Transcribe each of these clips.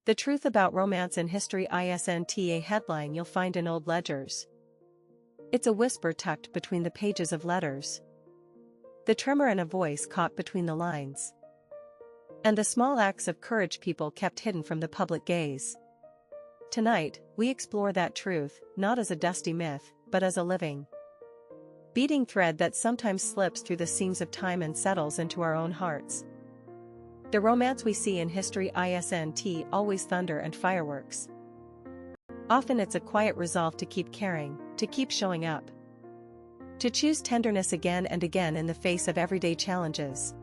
The truth about romance in history isn't a headline you'll find in old ledgers. It's a whisper tucked between the pages of letters. The tremor in a voice caught between the lines. And the small acts of courage people kept hidden from the public gaze. Tonight, we explore that truth, not as a dusty myth, but as a living, beating thread that sometimes slips through the seams of time and settles into our own hearts. The romance we see in history isn't always thunder and fireworks. Often it's a quiet resolve to keep caring, to keep showing up, to choose tenderness again and again in the face of everyday challenges.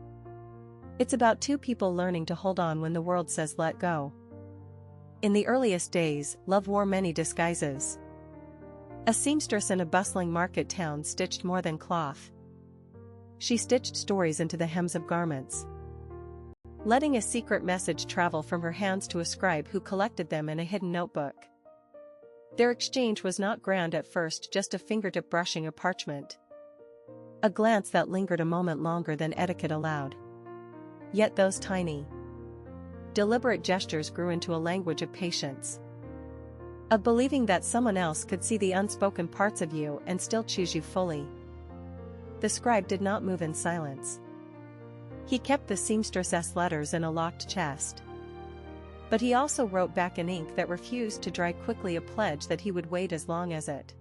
It's about two people learning to hold on when the world says let go. In the earliest days, love wore many disguises. A seamstress in a bustling market town stitched more than cloth. She stitched stories into the hems of garments, letting a secret message travel from her hands to a scribe who collected them in a hidden notebook. Their exchange was not grand at first, just a fingertip brushing a parchment, a glance that lingered a moment longer than etiquette allowed. Yet those tiny, deliberate gestures grew into a language of patience, of believing that someone else could see the unspoken parts of you and still choose you fully. The scribe did not move in silence. He kept the seamstress's letters in a locked chest. But he also wrote back in ink that refused to dry quickly, a pledge that he would wait as long as it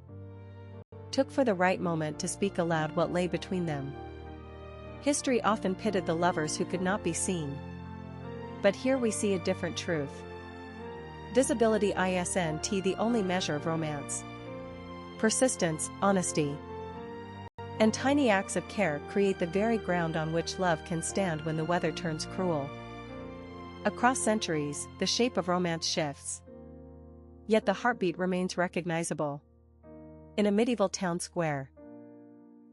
took for the right moment to speak aloud what lay between them. History often pitted the lovers who could not be seen. But here we see a different truth. Visibility isn't the only measure of romance. Persistence, honesty, and tiny acts of care create the very ground on which love can stand when the weather turns cruel. Across centuries, the shape of romance shifts. Yet the heartbeat remains recognizable. In a medieval town square,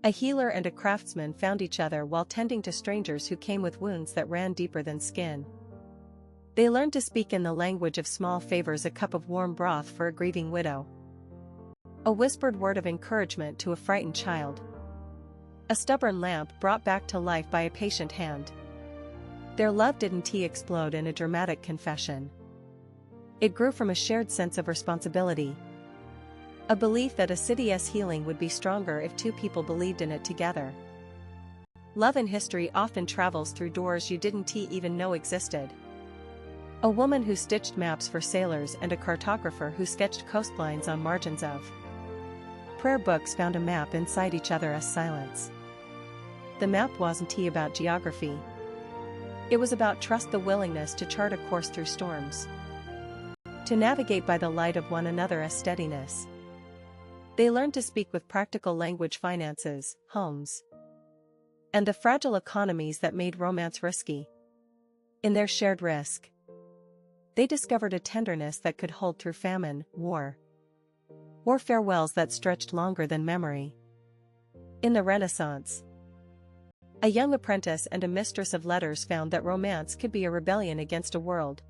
a healer and a craftsman found each other while tending to strangers who came with wounds that ran deeper than skin. They learned to speak in the language of small favors, a cup of warm broth for a grieving widow, a whispered word of encouragement to a frightened child, a stubborn lamp brought back to life by a patient hand. Their love didn't explode in a dramatic confession. It grew from a shared sense of responsibility, a belief that a city's healing would be stronger if two people believed in it together. Love in history often travels through doors you didn't even know existed. A woman who stitched maps for sailors and a cartographer who sketched coastlines on margins of prayer books found a map inside each other as silence. The map wasn't about geography. It was about trust, the willingness to chart a course through storms, to navigate by the light of one another as steadiness. They learned to speak with practical language, finances, homes, and the fragile economies that made romance risky. In their shared risk, they discovered a tenderness that could hold through famine, war, or farewells that stretched longer than memory. In the Renaissance, a young apprentice and a mistress of letters found that romance could be a rebellion against a world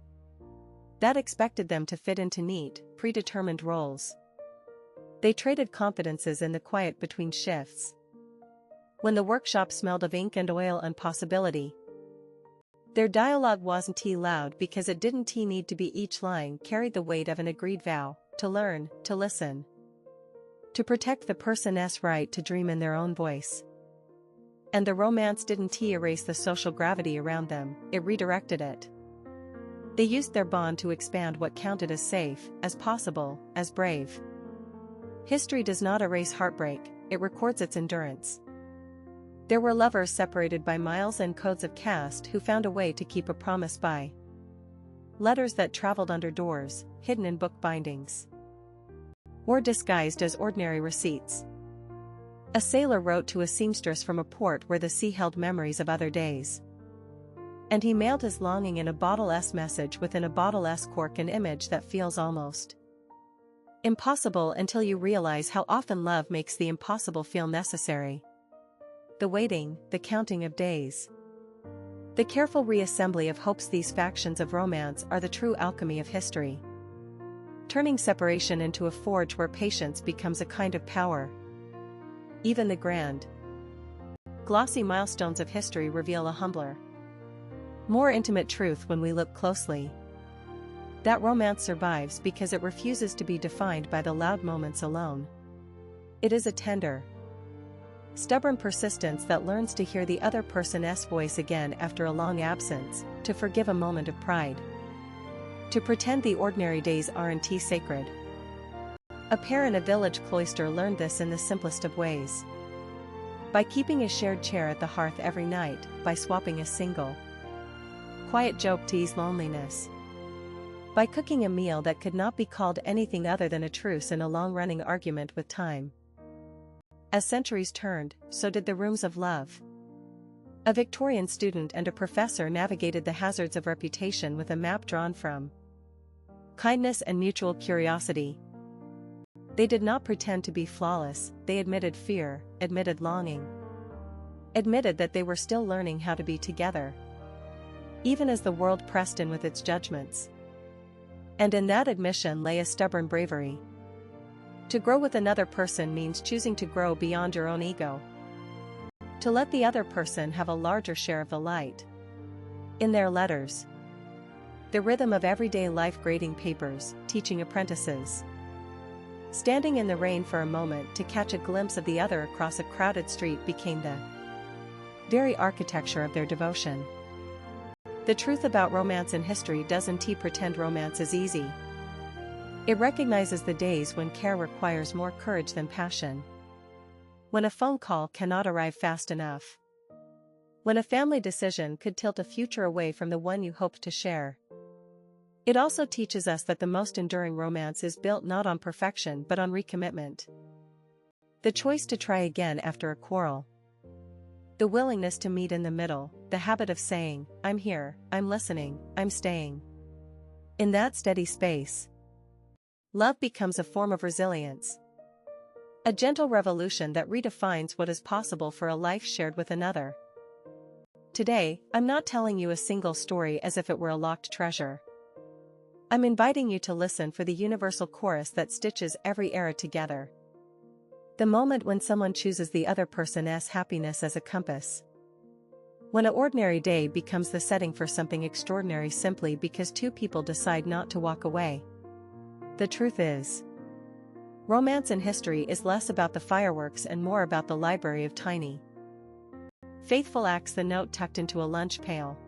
that expected them to fit into neat, predetermined roles. They traded confidences in the quiet between shifts, when the workshop smelled of ink and oil and possibility. Their dialogue wasn't loud because it didn't need to be. Each line carried the weight of an agreed vow, to learn, to listen, to protect the person's right to dream in their own voice. And the romance didn't erase the social gravity around them, it redirected it. They used their bond to expand what counted as safe, as possible, as brave. History does not erase heartbreak, it records its endurance. There were lovers separated by miles and codes of caste who found a way to keep a promise by letters that traveled under doors, hidden in book bindings, or disguised as ordinary receipts. A sailor wrote to a seamstress from a port where the sea held memories of other days, and he mailed his longing in a bottle's message within a bottle's cork, an image that feels almost impossible until you realize how often love makes the impossible feel necessary. The waiting, the counting of days, the careful reassembly of hopes, these factions of romance are the true alchemy of history, turning separation into a forge where patience becomes a kind of power. Even the grand, glossy milestones of history reveal a humbler, more intimate truth when we look closely. That romance survives because it refuses to be defined by the loud moments alone. It is a tender, stubborn persistence that learns to hear the other person's voice again after a long absence, to forgive a moment of pride, to pretend the ordinary days aren't sacred. A pair in a village cloister learned this in the simplest of ways. By keeping a shared chair at the hearth every night, by swapping a single, quiet joke to ease loneliness, by cooking a meal that could not be called anything other than a truce in a long-running argument with time. As centuries turned, so did the rooms of love. A Victorian student and a professor navigated the hazards of reputation with a map drawn from kindness and mutual curiosity. They did not pretend to be flawless, they admitted fear, admitted longing, admitted that they were still learning how to be together, even as the world pressed in with its judgments. And in that admission lay a stubborn bravery. To grow with another person means choosing to grow beyond your own ego. To let the other person have a larger share of the light. In their letters, the rhythm of everyday life, grading papers, teaching apprentices, standing in the rain for a moment to catch a glimpse of the other across a crowded street became the very architecture of their devotion. The truth about romance in history doesn't pretend romance is easy. It recognizes the days when care requires more courage than passion. When a phone call cannot arrive fast enough. When a family decision could tilt a future away from the one you hoped to share. It also teaches us that the most enduring romance is built not on perfection but on recommitment. The choice to try again after a quarrel. The willingness to meet in the middle, the habit of saying, I'm here, I'm listening, I'm staying. In that steady space, love becomes a form of resilience. A gentle revolution that redefines what is possible for a life shared with another. Today, I'm not telling you a single story as if it were a locked treasure. I'm inviting you to listen for the universal chorus that stitches every era together. The moment when someone chooses the other person's happiness as a compass. When an ordinary day becomes the setting for something extraordinary simply because two people decide not to walk away. The truth is, romance in history is less about the fireworks and more about the library of tiny, faithful acts, the note tucked into a lunch pail,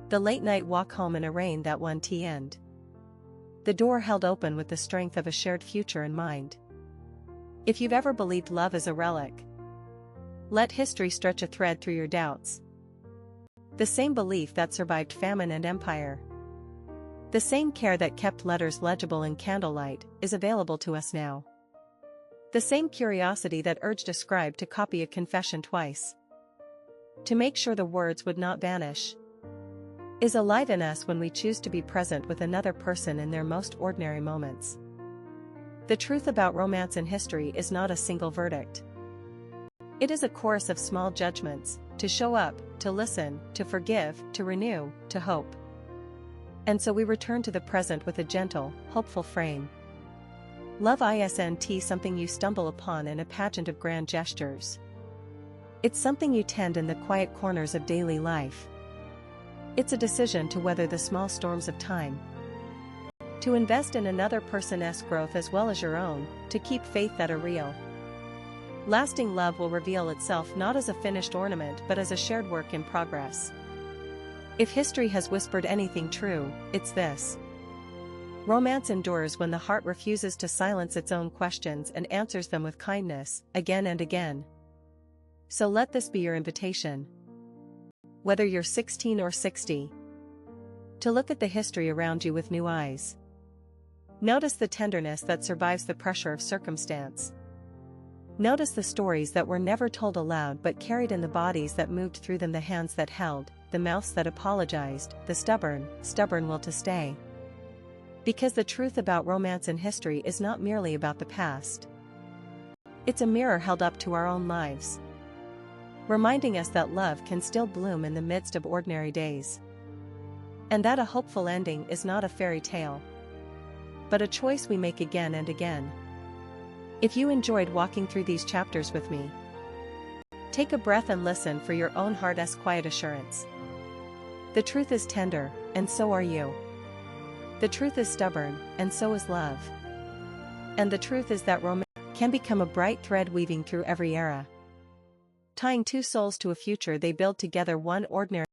the late-night walk home in a rain that won tea, and the door held open with the strength of a shared future in mind. If you've ever believed love is a relic, let history stretch a thread through your doubts. The same belief that survived famine and empire, the same care that kept letters legible in candlelight, is available to us now. The same curiosity that urged a scribe to copy a confession twice, to make sure the words would not vanish, is alive in us when we choose to be present with another person in their most ordinary moments. The truth about romance in history is not a single verdict. It is a chorus of small judgments, to show up, to listen, to forgive, to renew, to hope. And so we return to the present with a gentle, hopeful frame. Love isn't something you stumble upon in a pageant of grand gestures. It's something you tend in the quiet corners of daily life. It's a decision to weather the small storms of time. To invest in another person's growth as well as your own, to keep faith that are real. Lasting love will reveal itself not as a finished ornament but as a shared work in progress. If history has whispered anything true, it's this. Romance endures when the heart refuses to silence its own questions and answers them with kindness, again and again. So let this be your invitation. Whether you're 16 or 60, to look at the history around you with new eyes. Notice the tenderness that survives the pressure of circumstance. Notice the stories that were never told aloud but carried in the bodies that moved through them, the hands that held, the mouths that apologized, the stubborn will to stay. Because the truth about romance in history is not merely about the past. It's a mirror held up to our own lives, reminding us that love can still bloom in the midst of ordinary days. And that a hopeful ending is not a fairy tale, but a choice we make again and again. If you enjoyed walking through these chapters with me, take a breath and listen for your own heart's quiet assurance. The truth is tender, and so are you. The truth is stubborn, and so is love. And the truth is that romance can become a bright thread weaving through every era. Tying two souls to a future they build together, one ordinary